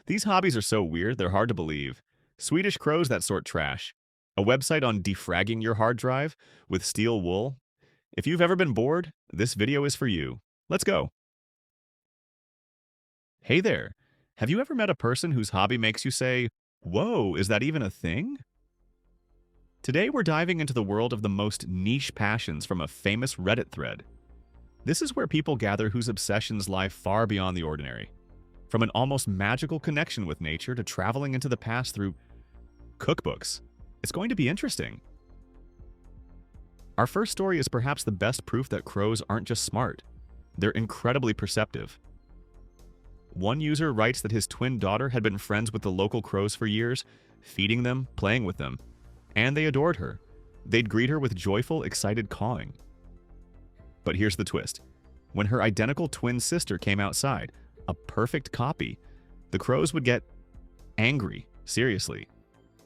These hobbies are so weird, they're hard to believe. Swedish crows that sort trash. A website on defragging your hard drive with steel wool. If you've ever been bored, this video is for you. Let's go. Hey there. Have you ever met a person whose hobby makes you say, "Whoa, is that even a thing?" Today we're diving into the world of the most niche passions from a famous Reddit thread. This is where people gather whose obsessions lie far beyond the ordinary. From an almost magical connection with nature to traveling into the past through cookbooks. It's going to be interesting. Our first story is perhaps the best proof that crows aren't just smart. They're incredibly perceptive. One user writes that his twin daughter had been friends with the local crows for years, feeding them, playing with them, and they adored her. They'd greet her with joyful, excited cawing. But here's the twist. When her identical twin sister came outside, a perfect copy, the crows would get angry, seriously.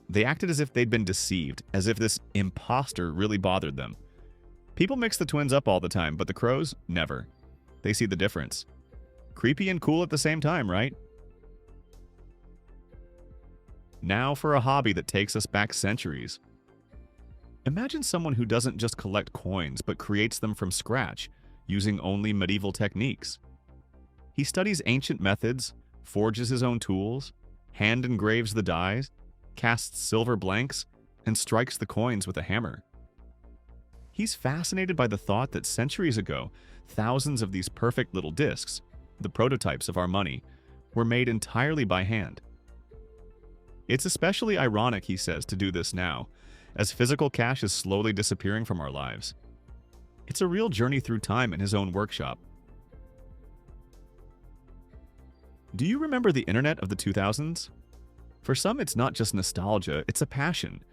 They acted as if they'd been deceived, as if this imposter really bothered them. People mix the twins up all the time, but the crows, never. They see the difference. Creepy and cool at the same time, right? Now for a hobby that takes us back centuries. Imagine someone who doesn't just collect coins, but creates them from scratch, using only medieval techniques. He studies ancient methods, forges his own tools, hand engraves the dies, casts silver blanks, and strikes the coins with a hammer. He's fascinated by the thought that centuries ago, thousands of these perfect little discs, the prototypes of our money, were made entirely by hand. It's especially ironic, he says, to do this now, as physical cash is slowly disappearing from our lives. It's a real journey through time in his own workshop. Do you remember the internet of the 2000s? For some, it's not just nostalgia, it's a passion.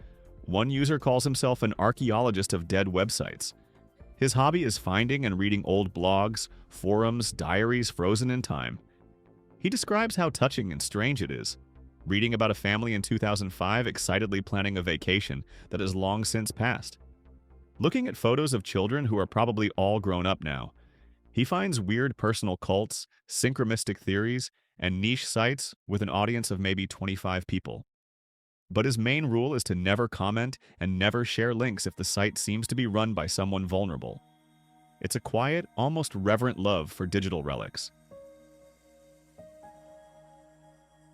One user calls himself an archaeologist of dead websites. His hobby is finding and reading old blogs, forums, diaries frozen in time. He describes how touching and strange it is, reading about a family in 2005 excitedly planning a vacation that has long since passed. Looking at photos of children who are probably all grown up now, he finds weird personal cults, synchronistic theories, and niche sites with an audience of maybe 25 people. But his main rule is to never comment and never share links if the site seems to be run by someone vulnerable. It's a quiet, almost reverent love for digital relics.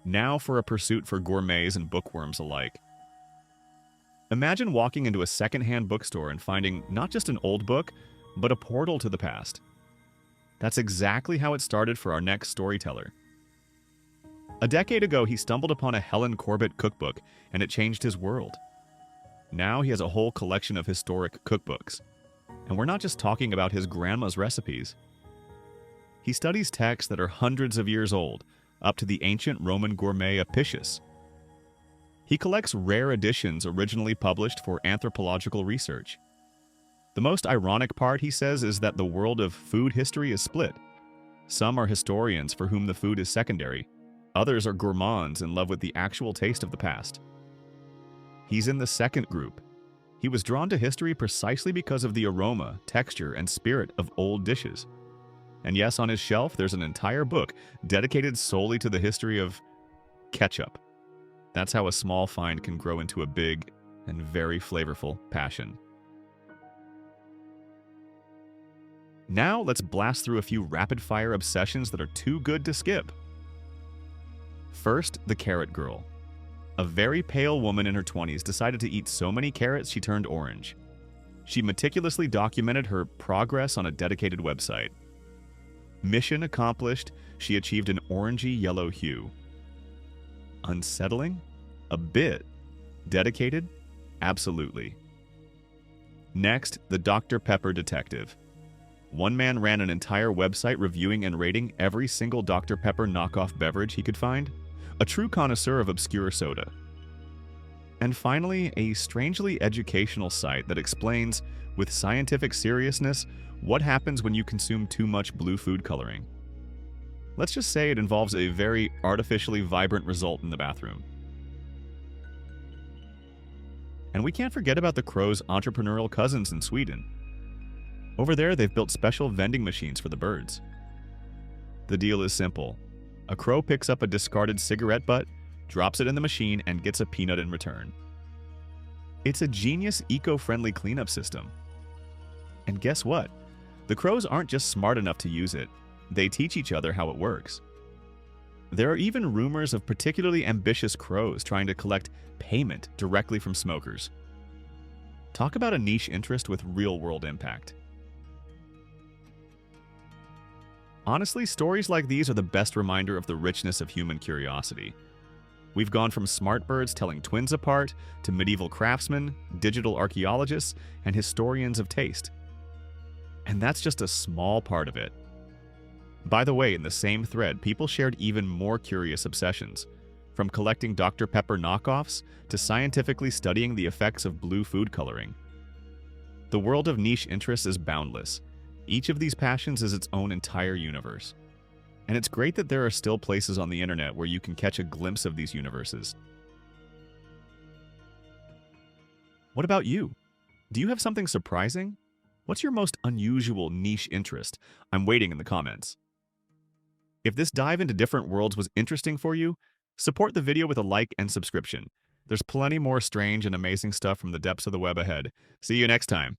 Now for a pursuit for gourmets and bookworms alike. Imagine walking into a secondhand bookstore and finding not just an old book, but a portal to the past. That's exactly how it started for our next storyteller. A decade ago, he stumbled upon a Helen Corbett cookbook, and it changed his world. Now he has a whole collection of historic cookbooks. And we're not just talking about his grandma's recipes. He studies texts that are hundreds of years old, up to the ancient Roman gourmet Apicius. He collects rare editions originally published for anthropological research. The most ironic part, he says, is that the world of food history is split. Some are historians for whom the food is secondary. Others are gourmands in love with the actual taste of the past. He's in the second group. He was drawn to history precisely because of the aroma, texture, and spirit of old dishes. And yes, on his shelf, there's an entire book dedicated solely to the history of ketchup. That's how a small find can grow into a big and very flavorful passion. Now let's blast through a few rapid-fire obsessions that are too good to skip. First, the carrot girl. A very pale woman in her 20s decided to eat so many carrots she turned orange. She meticulously documented her progress on a dedicated website. Mission accomplished, she achieved an orangey yellow hue. Unsettling? A bit. Dedicated? Absolutely. Next, the Dr. Pepper detective. One man ran an entire website reviewing and rating every single Dr. Pepper knockoff beverage he could find. A true connoisseur of obscure soda. And finally, a strangely educational site that explains, with scientific seriousness, what happens when you consume too much blue food coloring. Let's just say it involves a very artificially vibrant result in the bathroom. And we can't forget about the crow's entrepreneurial cousins in Sweden. Over there, they've built special vending machines for the birds. The deal is simple. A crow picks up a discarded cigarette butt, drops it in the machine, and gets a peanut in return. It's a genius, eco-friendly cleanup system. And guess what? The crows aren't just smart enough to use it, they teach each other how it works. There are even rumors of particularly ambitious crows trying to collect payment directly from smokers. Talk about a niche interest with real-world impact. Honestly, stories like these are the best reminder of the richness of human curiosity. We've gone from smart birds telling twins apart to medieval craftsmen, digital archaeologists, and historians of taste. And that's just a small part of it. By the way, in the same thread, people shared even more curious obsessions, from collecting Dr. Pepper knockoffs to scientifically studying the effects of blue food coloring. The world of niche interests is boundless. Each of these passions is its own entire universe. And it's great that there are still places on the internet where you can catch a glimpse of these universes. What about you? Do you have something surprising? What's your most unusual niche interest? I'm waiting in the comments. If this dive into different worlds was interesting for you, support the video with a like and subscription. There's plenty more strange and amazing stuff from the depths of the web ahead. See you next time.